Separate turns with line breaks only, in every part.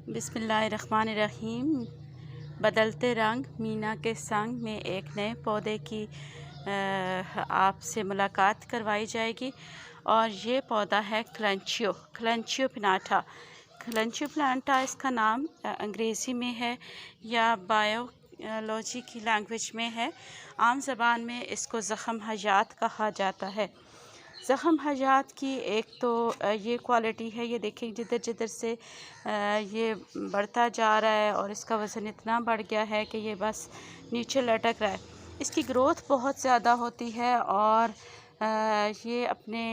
बिस्मिल्लाहिर्रहमानिर्रहीम। बदलते रंग मीना के संग में एक नए पौधे की आपसे मुलाकात करवाई जाएगी और ये पौधा है क्लंचियो पिनाटा। क्लंचियो पिनाटा इसका नाम अंग्रेज़ी में है या बायोलॉजी की लैंग्वेज में है। आम ज़बान में इसको ज़ख़म हयात कहा जाता है। ज़ख़म हयात की एक तो ये क्वालिटी है, ये देखिए जिधर जिधर से ये बढ़ता जा रहा है और इसका वज़न इतना बढ़ गया है कि ये बस नीचे लटक रहा है। इसकी ग्रोथ बहुत ज़्यादा होती है और ये अपने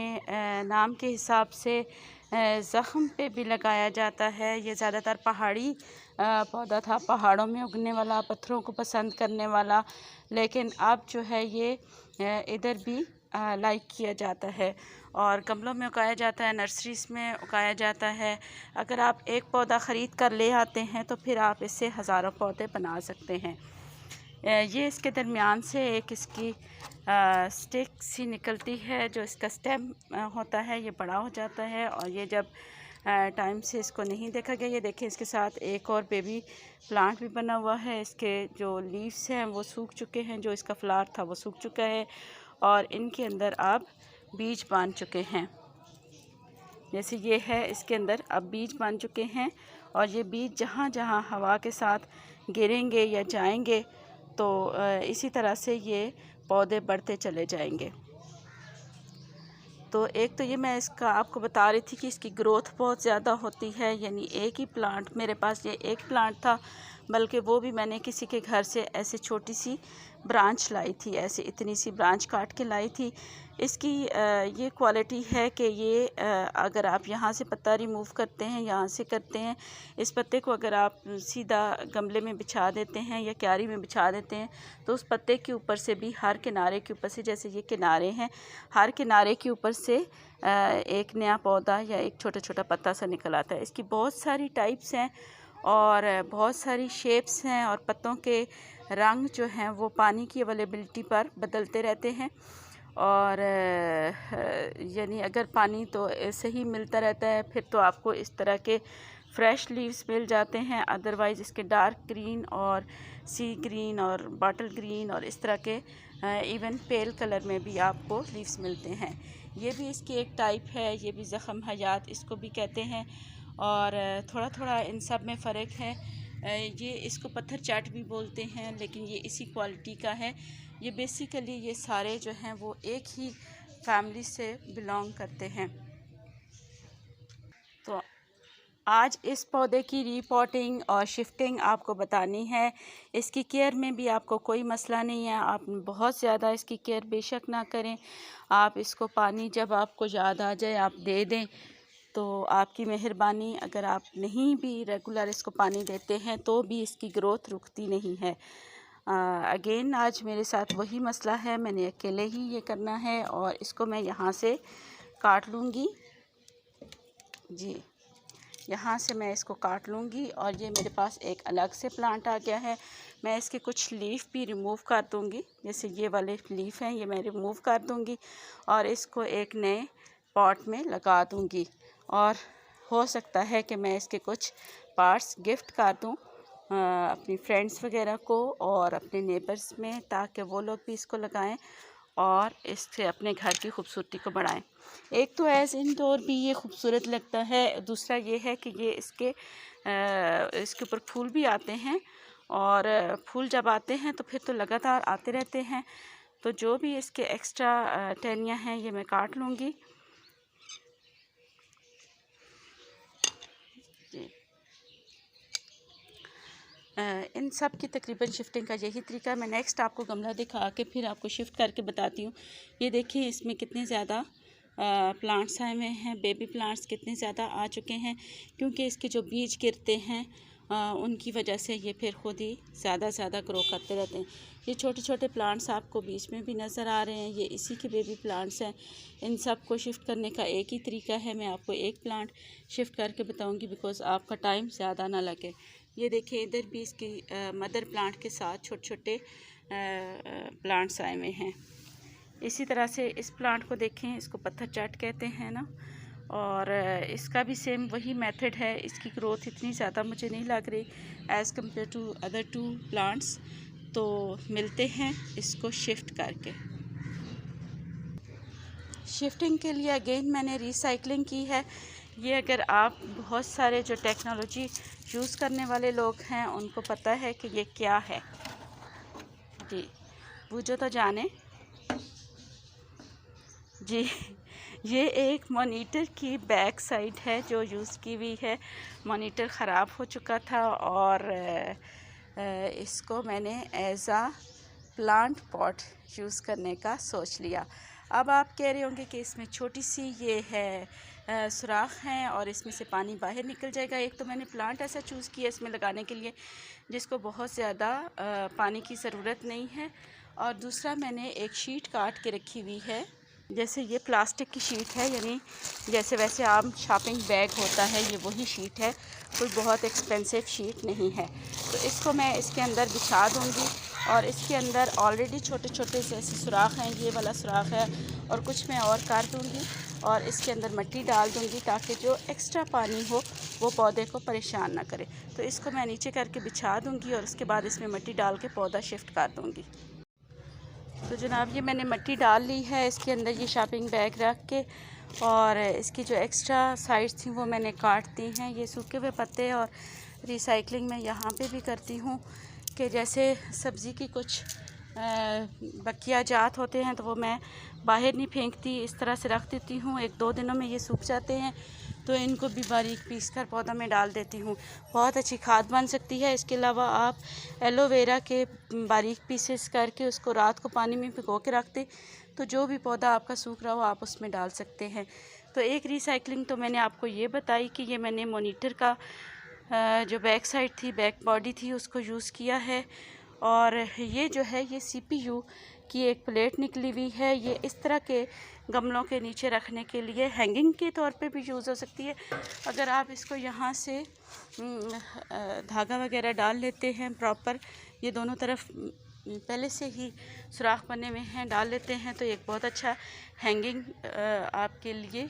नाम के हिसाब से ज़ख़म पे भी लगाया जाता है। ये ज़्यादातर पहाड़ी पौधा था, पहाड़ों में उगने वाला, पत्थरों को पसंद करने वाला, लेकिन अब जो है ये इधर भी लाइक किया जाता है और गमलों में उगाया जाता है, नर्सरीज़ में उगाया जाता है। अगर आप एक पौधा ख़रीद कर ले आते हैं तो फिर आप इससे हज़ारों पौधे बना सकते हैं। ये इसके दरमियान से एक इसकी स्टिक सी निकलती है, जो इसका स्टेम होता है ये बड़ा हो जाता है और ये जब टाइम से इसको नहीं देखा गया, ये देखें इसके साथ एक और बेबी प्लांट भी बना हुआ है। इसके जो लीव्स हैं वो सूख चुके हैं, जो इसका फ्लावर था वो सूख चुका है और इनके अंदर अब बीज बन चुके हैं। जैसे ये है, इसके अंदर अब बीज बन चुके हैं और ये बीज जहाँ जहाँ हवा के साथ गिरेंगे या जाएंगे तो इसी तरह से ये पौधे बढ़ते चले जाएंगे। तो एक तो ये मैं इसका आपको बता रही थी कि इसकी ग्रोथ बहुत ज़्यादा होती है, यानी एक ही प्लांट, मेरे पास ये एक प्लांट था, बल्कि वो भी मैंने किसी के घर से ऐसे छोटी सी ब्रांच लाई थी, ऐसे इतनी सी ब्रांच काट के लाई थी। इसकी ये क्वालिटी है कि ये अगर आप यहाँ से पत्ता रिमूव करते हैं, यहाँ से करते हैं, इस पत्ते को अगर आप सीधा गमले में बिछा देते हैं या क्यारी में बिछा देते हैं तो उस पत्ते के ऊपर से भी, हर किनारे के ऊपर से, जैसे ये किनारे हैं, हर किनारे के ऊपर से एक नया पौधा या एक छोटा छोटा पत्ता सा निकल आता है। इसकी बहुत सारी टाइप्स हैं और बहुत सारी शेप्स हैं और पत्तों के रंग जो हैं वो पानी की अवेलेबिलिटी पर बदलते रहते हैं और यानी अगर पानी तो सही मिलता रहता है फिर तो आपको इस तरह के फ्रेश लीव्स मिल जाते हैं। अदरवाइज़ इसके डार्क ग्रीन और सी ग्रीन और बॉटल ग्रीन और इस तरह के इवन पेल कलर में भी आपको लीव्स मिलते हैं। ये भी इसकी एक टाइप है, ये भी ज़ख़म हयात इसको भी कहते हैं और थोड़ा थोड़ा इन सब में फ़र्क है। ये इसको पत्थर चाट भी बोलते हैं, लेकिन ये इसी क्वालिटी का है। ये बेसिकली ये सारे जो हैं वो एक ही फैमिली से बिलोंग करते हैं। तो आज इस पौधे की रीपॉटिंग और शिफ्टिंग आपको बतानी है। इसकी केयर में भी आपको कोई मसला नहीं है, आप बहुत ज़्यादा इसकी केयर बेशक ना करें। आप इसको पानी जब आपको याद आ जाए आप दे दें तो आपकी मेहरबानी। अगर आप नहीं भी रेगुलर इसको पानी देते हैं तो भी इसकी ग्रोथ रुकती नहीं है। अगेन आज मेरे साथ वही मसला है, मैंने अकेले ही ये करना है और इसको मैं यहाँ से काट लूँगी जी, यहाँ से मैं इसको काट लूँगी और ये मेरे पास एक अलग से प्लांट आ गया है। मैं इसके कुछ लीफ भी रिमूव कर दूँगी, जैसे ये वाले लीफ हैं ये मैं रिमूव कर दूँगी और इसको एक नए पॉट में लगा दूँगी और हो सकता है कि मैं इसके कुछ पार्ट्स गिफ्ट कर दूँ अपनी फ्रेंड्स वगैरह को और अपने नेबर्स में, ताकि वो लोग भी इसको लगाएं और इससे अपने घर की खूबसूरती को बढ़ाएं। एक तो एज़ इंडोर भी ये खूबसूरत लगता है, दूसरा ये है कि ये इसके ऊपर फूल भी आते हैं और फूल जब आते हैं तो फिर तो लगातार आते रहते हैं। तो जो भी इसके एक्स्ट्रा टहनियाँ हैं ये मैं काट लूँगी जी। इन सब की तकरीबन शिफ्टिंग का यही तरीका है। मैं नेक्स्ट आपको गमला दिखा के फिर आपको शिफ्ट करके बताती हूँ। ये देखिए इसमें कितने ज़्यादा प्लांट्स आए हुए हैं, बेबी प्लांट्स कितने ज़्यादा आ चुके हैं, क्योंकि इसके जो बीज गिरते हैं उनकी वजह से ये फिर खुद ही ज़्यादा ग्रो करते रहते हैं। ये छोटे छोटे प्लांट्स आपको बीच में भी नज़र आ रहे हैं, ये इसी के बेबी प्लांट्स हैं। इन सब को शिफ्ट करने का एक ही तरीका है, मैं आपको एक प्लांट शिफ्ट करके बताऊंगी बिकॉज़ आपका टाइम ज़्यादा ना लगे। ये देखिए इधर भी इसकी मदर प्लांट के साथ छोटे छोटे प्लांट्स आए हुए हैं। इसी तरह से इस प्लांट को देखें, इसको पत्थर चाट कहते हैं ना, और इसका भी सेम वही मेथड है। इसकी ग्रोथ इतनी ज़्यादा मुझे नहीं लग रही as compare to other 2 plants. तो मिलते हैं इसको शिफ्ट करके। शिफ्टिंग के लिए अगेन मैंने रिसाइकलिंग की है। ये अगर आप बहुत सारे जो टेक्नोलॉजी यूज़ करने वाले लोग हैं उनको पता है कि ये क्या है। जी पूछो तो जाने। जी ये एक मॉनिटर की बैक साइड है जो यूज़ की हुई है। मॉनिटर ख़राब हो चुका था और इसको मैंने एज आ प्लांट पॉट यूज़ करने का सोच लिया। अब आप कह रहे होंगे कि इसमें छोटी सी ये है सुराख हैं और इसमें से पानी बाहर निकल जाएगा। एक तो मैंने प्लांट ऐसा चूज़ किया इसमें लगाने के लिए जिसको बहुत ज़्यादा पानी की ज़रूरत नहीं है, और दूसरा मैंने एक शीट काट के रखी हुई है। जैसे ये प्लास्टिक की शीट है, यानी जैसे वैसे आम शॉपिंग बैग होता है, ये वही शीट है, कोई बहुत एक्सपेंसिव शीट नहीं है। तो इसको मैं इसके अंदर बिछा दूँगी और इसके अंदर ऑलरेडी छोटे छोटे से ऐसे सुराख हैं, ये वाला सुराख है और कुछ मैं और कर दूँगी और इसके अंदर मिट्टी डाल दूँगी ताकि जो एक्स्ट्रा पानी हो वो पौधे को परेशान ना करे। तो इसको मैं नीचे करके बिछा दूँगी और उसके बाद इसमें मिट्टी डाल के पौधा शिफ्ट कर दूँगी। तो जनाब ये मैंने मिट्टी डाल ली है इसके अंदर, ये शॉपिंग बैग रख के, और इसकी जो एक्स्ट्रा साइड्स थी वो मैंने काट दी हैं। ये सूखे हुए पत्ते और रिसाइकलिंग मैं यहाँ पे भी करती हूँ कि जैसे सब्ज़ी की कुछ बकिया जात होते हैं तो वो मैं बाहर नहीं फेंकती, इस तरह से रख देती हूँ। 1-2 दिनों में ये सूख जाते हैं तो इनको भी बारीक पीस कर पौधा में डाल देती हूँ, बहुत अच्छी खाद बन सकती है। इसके अलावा आप एलोवेरा के बारीक पीसेस करके उसको रात को पानी में भिगो के रख दें तो जो भी पौधा आपका सूख रहा हो आप उसमें डाल सकते हैं। तो एक रिसाइकलिंग तो मैंने आपको ये बताई कि ये मैंने मॉनिटर का जो बैक साइड थी, बैक बॉडी थी, उसको यूज़ किया है। और ये जो है ये CPU की एक प्लेट निकली हुई है, ये इस तरह के गमलों के नीचे रखने के लिए हैंगिंग के तौर पे भी यूज़ हो सकती है। अगर आप इसको यहाँ से धागा वगैरह डाल लेते हैं प्रॉपर, ये दोनों तरफ पहले से ही सुराख बने हुए हैं, डाल लेते हैं तो एक बहुत अच्छा हैंगिंग आपके लिए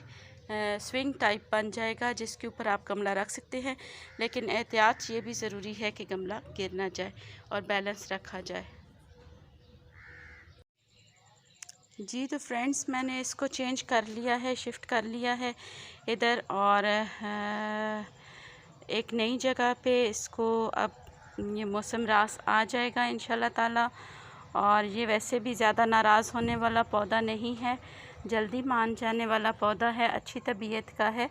स्विंग टाइप बन जाएगा जिसके ऊपर आप गमला रख सकते हैं। लेकिन एहतियात ये भी ज़रूरी है कि गमला गिर ना जाए और बैलेंस रखा जाए। जी तो फ्रेंड्स मैंने इसको चेंज कर लिया है, शिफ्ट कर लिया है इधर, और एक नई जगह पे इसको अब ये मौसम रास आ जाएगा इंशाल्लाह ताला। और ये वैसे भी ज़्यादा नाराज़ होने वाला पौधा नहीं है, जल्दी मान जाने वाला पौधा है, अच्छी तबीयत का है।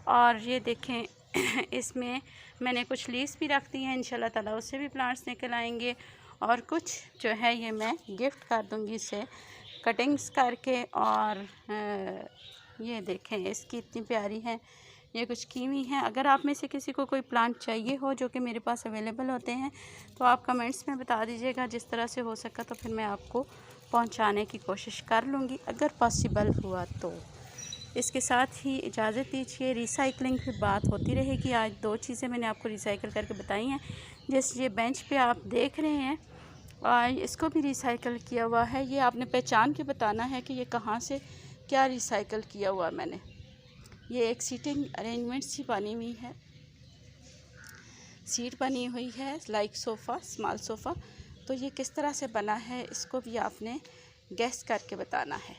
और ये देखें इसमें मैंने कुछ लीव्स भी रख दी हैं, इंशाल्लाह ताला उससे भी प्लांट्स निकल आएंगे। और कुछ जो है ये मैं गिफ्ट कर दूँगी इसे कटिंग्स करके। और ये देखें इसकी इतनी प्यारी है, ये कुछ कीवी हैं। अगर आप में से किसी को कोई प्लांट चाहिए हो जो कि मेरे पास अवेलेबल होते हैं तो आप कमेंट्स में बता दीजिएगा, जिस तरह से हो सका तो फिर मैं आपको पहुंचाने की कोशिश कर लूँगी अगर पॉसिबल हुआ तो। इसके साथ ही इजाज़त दीजिए, रिसाइकलिंग की बात होती रहेगी। आज 2 चीज़ें मैंने आपको रिसाइकिल करके बताई हैं। जैसे ये बेंच पे आप देख रहे हैं इसको भी रिसाइकिल किया हुआ है। ये आपने पहचान के बताना है कि ये कहाँ से क्या रिसाइकिल किया हुआ मैंने। ये एक सीटिंग अरेंजमेंट सी बनी हुई है, सीट बनी हुई है लाइक सोफ़ा, स्मॉल सोफ़ा। तो ये किस तरह से बना है इसको भी आपने गेस करके बताना है।